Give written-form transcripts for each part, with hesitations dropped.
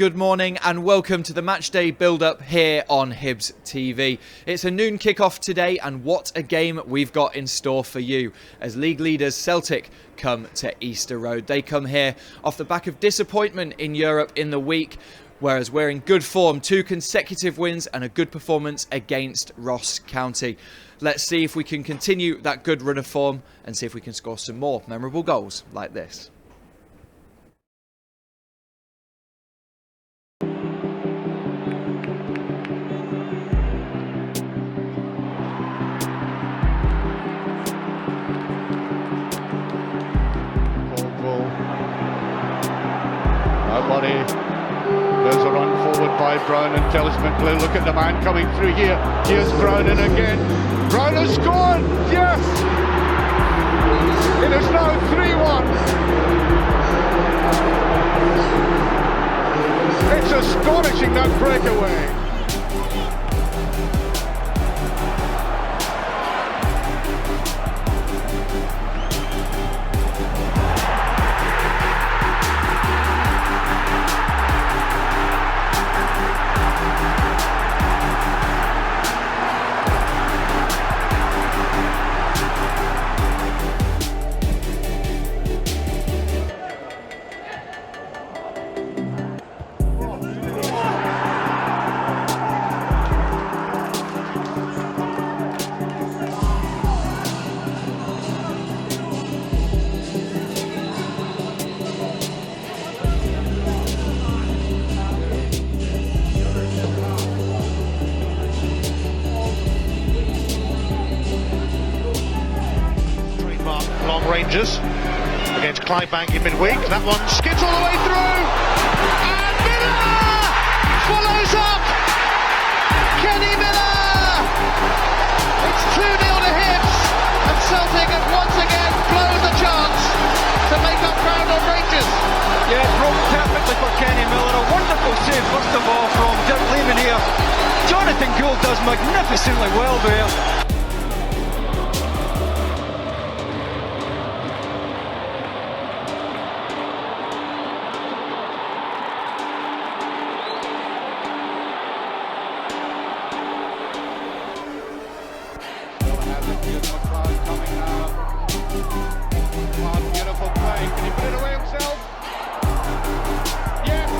good morning and welcome to the matchday build-up here on Hibs TV. It's a noon kickoff today and what a game we've got in store for you as league leaders Celtic come to Easter Road. They come here off the back of disappointment in Europe in the week, whereas we're in good form, 2 consecutive wins and a good performance against Ross County. Let's see if we can continue that good run of form and see if we can score some more memorable goals like this. Nobody. There's a run forward by Brown and Talisman Blue. Look at the man coming through here. Here's Brown in again. Brown has scored! Yes! It is now 3-1. It's astonishing, that breakaway. Rangers against Clydebank in midweek. That one skids all the way through, and Miller follows up. Kenny Miller. It's 2-0 to Hibs, and Celtic have once again blown the chance to make up ground on Rangers. Yeah, it broke perfectly for Kenny Miller. A wonderful save first of all from Dirk Lehman here. Jonathan Gould does magnificently well there. Beautiful play. Can he put it away himself? Yes!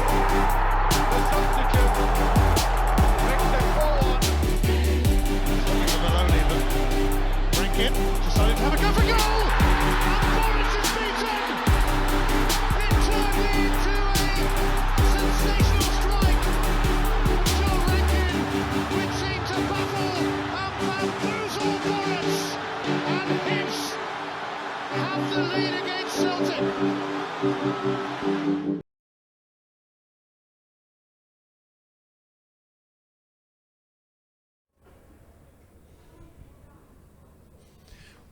The substitute makes it 4-1. Looking for Maloney, but Brinket decided to have a go for goal! And Boris is beaten! It turned into a sensational strike from Joe Rankin, which seemed to baffle and bamboozle Boris. And Hibs have the lead against Celtic.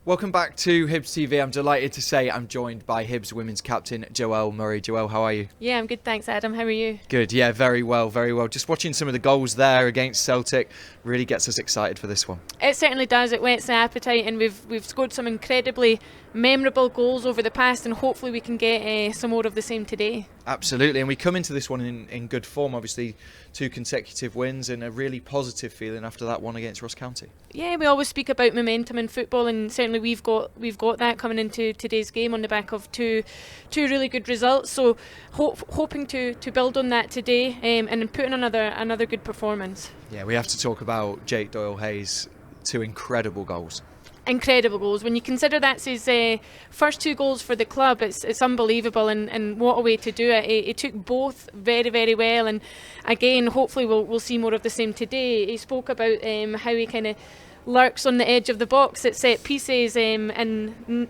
Welcome back to Hibs TV. I'm delighted to say I'm joined by Hibs Women's captain Joelle Murray. Joelle, how are you? Yeah, I'm good, thanks Adam. How are you? Good, yeah, very well, very well. Just watching some of the goals there against Celtic really gets us excited for this one. It certainly does. It whets the appetite, and we've scored some incredibly memorable goals over the past, and hopefully we can get some more of the same today. Absolutely, and we come into this one in good form. Obviously 2 consecutive wins and a really positive feeling after that one against Ross County. Yeah, we always speak about momentum in football, and certainly we've got that coming into today's game on the back of two really good results. So hoping to build on that today and put in another good performance. Yeah, we have to talk about Jake Doyle-Hayes' 2 incredible goals. Incredible goals. When you consider that's his first 2 goals for the club, it's unbelievable, and what a way to do it. He took both very, very well, and again, hopefully we'll see more of the same today. He spoke about how he kind of lurks on the edge of the box at set pieces, and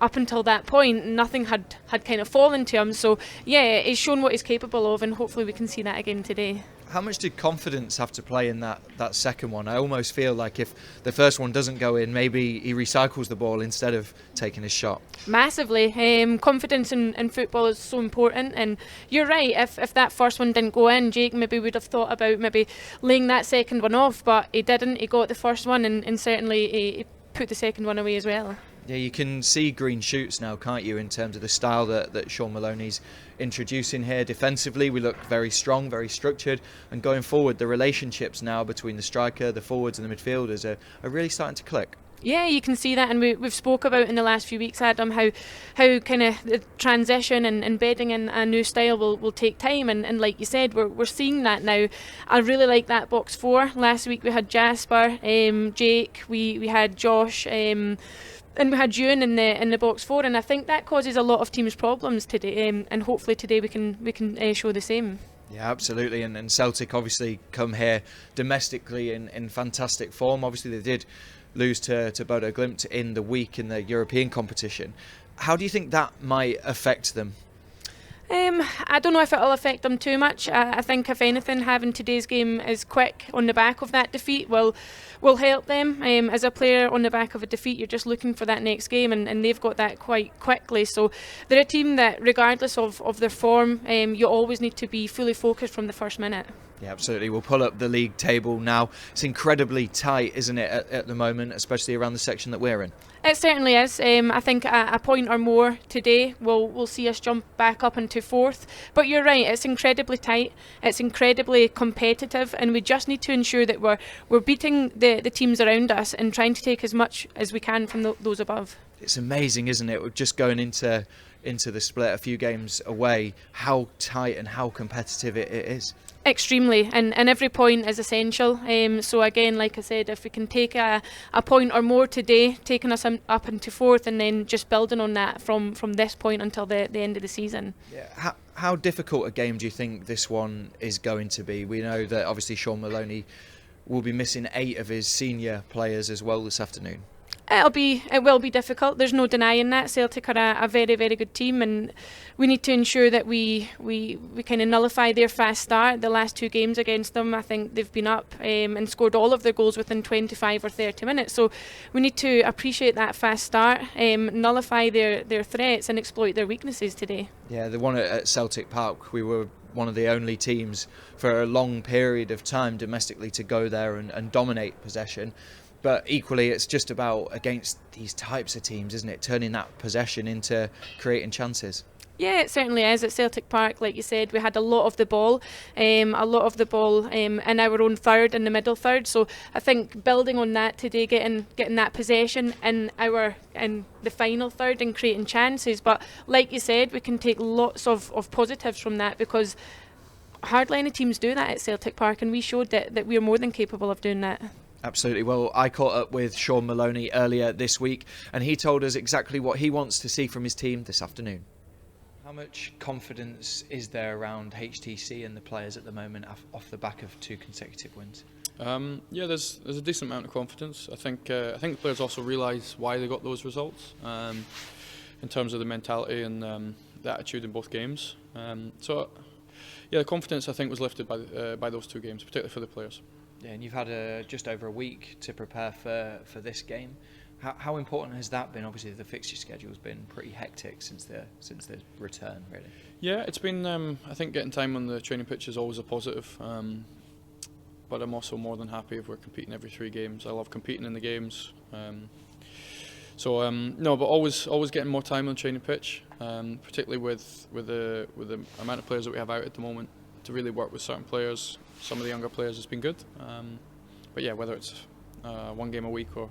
up until that point nothing had kind of fallen to him. So yeah, he's shown what he's capable of, and hopefully we can see that again today. How much did confidence have to play in that second one? I almost feel like if the first one doesn't go in, maybe he recycles the ball instead of taking his shot. Massively. Confidence in football is so important, and you're right, if that first one didn't go in, Jake maybe would have thought about maybe laying that second one off, but he didn't. He got the first one, and certainly he put the second one away as well. Yeah, you can see green shoots now, can't you, in terms of the style that Sean Maloney's introducing here. Defensively, we look very strong, very structured, and going forward, the relationships now between the striker, the forwards and the midfielders are really starting to click. Yeah, you can see that, and we've spoke about in the last few weeks, Adam, how kind of the transition and embedding in a new style will take time, and like you said, we're seeing that now. I really like that box four. Last week we had Jasper, Jake, we had Josh, and we had June in the box four, and I think that causes a lot of teams problems today, and hopefully today we can show the same. Yeah, absolutely, and Celtic obviously come here domestically in fantastic form. Obviously they did lose to Bodo Glimt in the week in the European competition. How do you think that might affect them? I don't know if it'll affect them too much. I think if anything, having today's game as quick on the back of that defeat will help them. As a player on the back of a defeat, you're just looking for that next game, and they've got that quite quickly. So they're a team that, regardless of their form, you always need to be fully focused from the first minute. Yeah, absolutely. We'll pull up the league table now. It's incredibly tight, isn't it, at the moment, especially around the section that we're in? It certainly is. I think a point or more today will see us jump back up into fourth. But you're right, it's incredibly tight, it's incredibly competitive, and we just need to ensure that we're beating the teams around us and trying to take as much as we can from those above. It's amazing, isn't it? We're just going into the split a few games away, how tight and how competitive it is. Extremely, and every point is essential. So again, like I said, if we can take a point or more today, taking us up into fourth, and then just building on that from this point until the end of the season. Yeah. How difficult a game do you think this one is going to be? We know that obviously Sean Maloney will be missing 8 of his senior players as well this afternoon. It will be difficult. There's no denying that. Celtic are a very, very good team, and we need to ensure that we kind of nullify their fast start. The last 2 games against them, I think they've been up and scored all of their goals within 25 or 30 minutes. So we need to appreciate that fast start, nullify their threats, and exploit their weaknesses today. Yeah, the one at Celtic Park, we were one of the only teams for a long period of time domestically to go there and dominate possession. But equally, it's just about against these types of teams, isn't it? Turning that possession into creating chances. Yeah, it certainly is. At Celtic Park, like you said, we had a lot of the ball in our own third, in the middle third. So I think building on that today, getting that possession in the final third and creating chances. But like you said, we can take lots of positives from that, because hardly any teams do that at Celtic Park, and we showed that we are more than capable of doing that. Absolutely. Well, I caught up with Sean Maloney earlier this week, and he told us exactly what he wants to see from his team this afternoon. How much confidence is there around HTC and the players at the moment off the back of 2 consecutive wins? Yeah, there's a decent amount of confidence. I think the players also realise why they got those results in terms of the mentality and the attitude in both games. So, the confidence I think was lifted by those 2 games, particularly for the players. Yeah, and you've had just over a week to prepare for this game. How important has that been? Obviously, the fixture schedule has been pretty hectic since the return, really. Yeah, it's been. I think getting time on the training pitch is always a positive. But I'm also more than happy if we're competing every 3 games. I love competing in the games. But always getting more time on the training pitch, particularly with the amount of players that we have out at the moment. To really work with certain players, some of the younger players, has been good. But yeah, whether it's 1 game a week or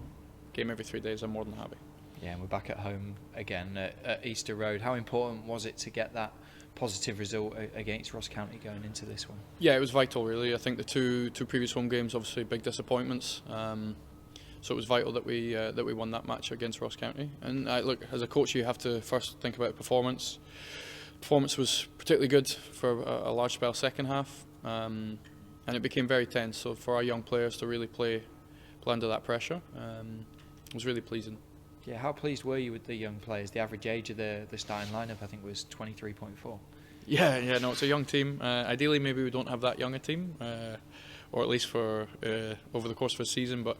game every 3 days, I'm more than happy. Yeah, and we're back at home again at Easter Road. How important was it to get that positive result against Ross County going into this one? Yeah, it was vital, really. I think the two previous home games, obviously big disappointments. So it was vital that we won that match against Ross County. And look, as a coach, you have to first think about performance. Performance was particularly good for a large spell second half, and it became very tense. So for our young players to really play under that pressure was really pleasing. Yeah, how pleased were you with the young players? The average age of the starting lineup, I think, was 23.4. Yeah, no, it's a young team. Ideally, maybe we don't have that young a team, or at least for over the course of a season. But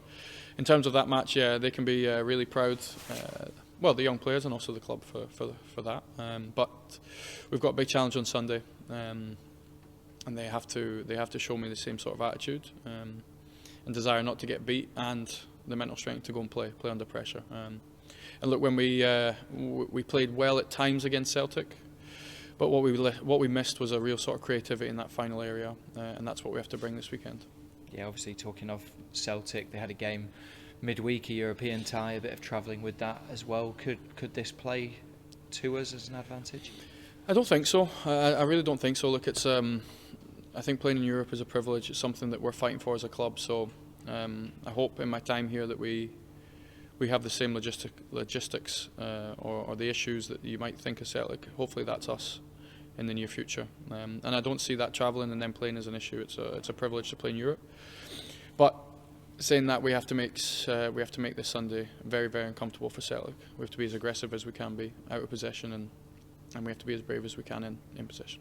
in terms of that match, yeah, they can be really proud. Well, the young players and also the club for that. But we've got a big challenge on Sunday, and they have to show me the same sort of attitude and desire not to get beat, and the mental strength to go and play under pressure. look, when we played well at times against Celtic, but what we missed was a real sort of creativity in that final area, and that's what we have to bring this weekend. Yeah, obviously talking of Celtic, they had a game midweek, a European tie, a bit of travelling with that as well. Could this play to us as an advantage? I don't think so. I really don't think so. Look, it's I think playing in Europe is a privilege. It's something that we're fighting for as a club. So I hope in my time here that we have the same logistics or the issues that you might think of Celtic. Hopefully that's us in the near future. And I don't see that travelling and then playing as an issue. It's a privilege to play in Europe. But saying that, we have to make this Sunday very, very uncomfortable for Celtic. We have to be as aggressive as we can be out of possession, and we have to be as brave as we can in possession.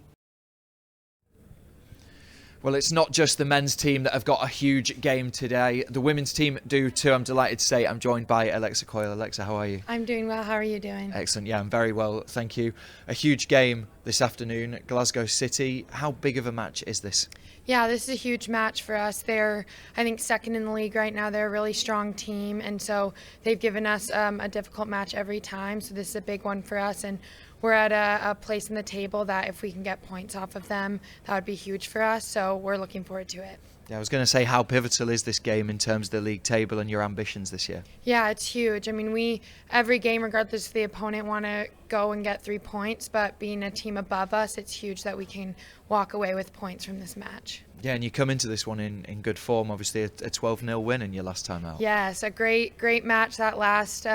Well, it's not just the men's team that have got a huge game today. The women's team do too. I'm delighted to say I'm joined by Alexa Coyle. Alexa, how are you? I'm doing well. How are you doing? Excellent. Yeah, I'm very well, thank you. A huge game this afternoon, Glasgow City. How big of a match is this? Yeah, this is a huge match for us. They're, I think, second in the league right now. They're a really strong team, and so they've given us a difficult match every time. So this is a big one for us, and we're at a place in the table that if we can get points off of them, that would be huge for us. So we're looking forward to it. Yeah, I was going to say, how pivotal is this game in terms of the league table and your ambitions this year? Yeah, it's huge. I mean, every game, regardless of the opponent, want to go and get 3 points, but being a team above us, it's huge that we can walk away with points from this match. Yeah, and you come into this one in good form, obviously a 12-0 win in your last time out. Yes, a great match that last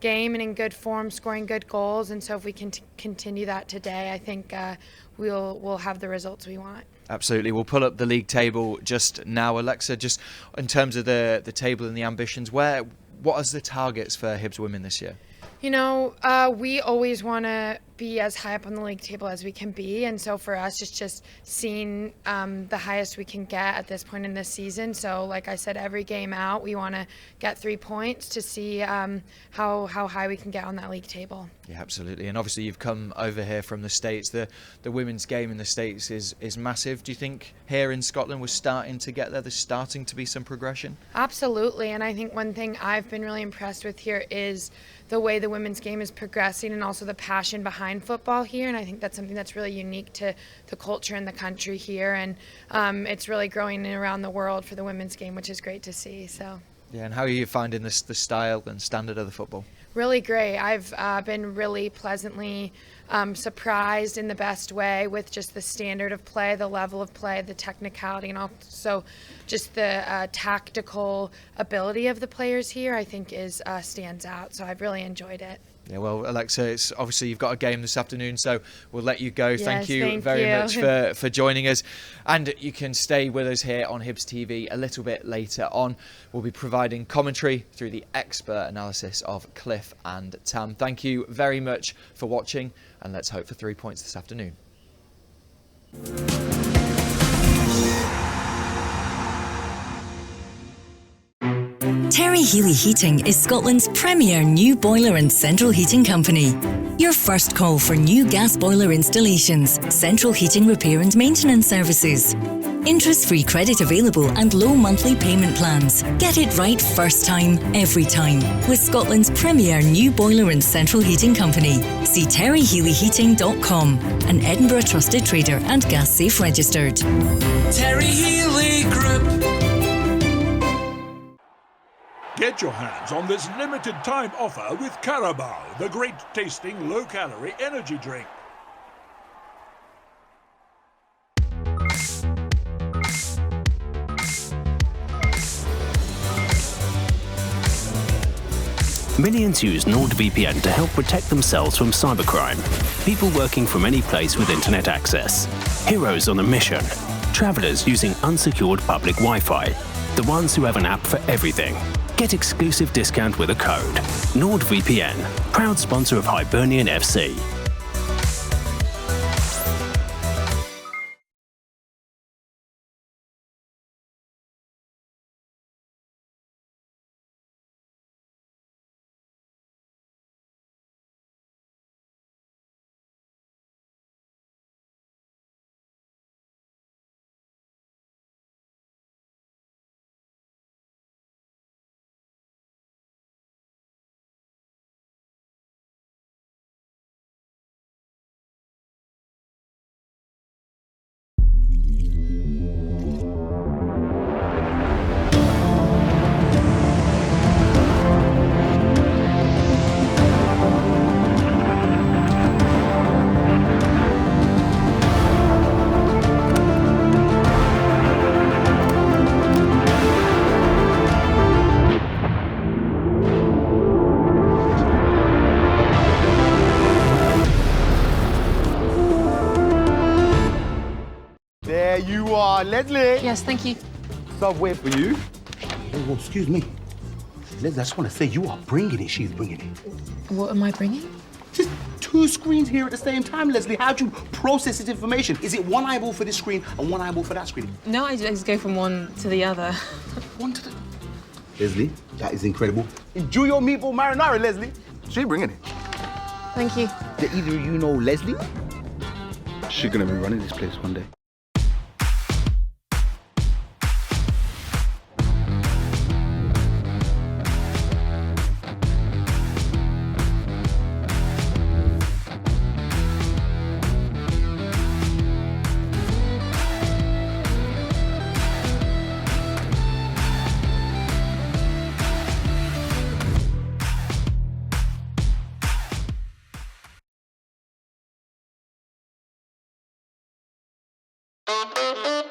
game, and in good form, scoring good goals, and so if we can continue that today, I think we'll have the results we want. Absolutely. We'll pull up the league table just now. Alexa, just in terms of the table and the ambitions, what are the targets for Hibs Women this year? You know, we always want to be as high up on the league table as we can be, and so for us it's just seeing the highest we can get at this point in this season. So like I said, every game out we want to get 3 points to see how high we can get on that league table. Yeah, absolutely. And obviously you've come over here from the States. The women's game in the States is massive. Do you think here in Scotland we're starting to get there? There's starting to be some progression? Absolutely, and I think one thing I've been really impressed with here is the way the women's game is progressing, and also the passion behind football here, and I think that's something that's really unique to the culture in the country here, and it's really growing around the world for the women's game, which is great to see. So yeah, and how are you finding the style and standard of the football? Really great. I've been really pleasantly surprised in the best way with just the standard of play, the level of play, the technicality, and also just the tactical ability of the players here, I think stands out. So I've really enjoyed it. Yeah, well, Alexa, it's obviously you've got a game this afternoon, so we'll let you go. Yes, thank you very much for joining us. And you can stay with us here on Hibs TV a little bit later on. We'll be providing commentary through the expert analysis of Cliff and Tam. Thank you very much for watching, and let's hope for 3 points this afternoon. Terry Healy Heating is Scotland's premier new boiler and central heating company. Your first call for new gas boiler installations, central heating repair and maintenance services. Interest-free credit available and low monthly payment plans. Get it right first time, every time. With Scotland's premier new boiler and central heating company. See terryhealyheating.com, an Edinburgh trusted trader and gas safe registered. Terry Healy Group. Get your hands on this limited time offer with Carabao, the great tasting low-calorie energy drink. Millions use NordVPN to help protect themselves from cybercrime. People working from any place with internet access. Heroes on a mission. Travelers using unsecured public Wi-Fi. The ones who have an app for everything. Get exclusive discount with a code. NordVPN, proud sponsor of Hibernian FC. Leslie! Yes, thank you. Subway for you. Oh, excuse me. Leslie, I just want to say you are bringing it. She's bringing it. What am I bringing? Just 2 screens here at the same time, Leslie. How'd you process this information? Is it one eyeball for this screen and one eyeball for that screen? No, I just go from one to the other. One to the... Leslie, that is incredible. Enjoy your meatball marinara, Leslie. She's bringing it. Thank you. Do either of you know Leslie? She's gonna be running this place one day. Thank you.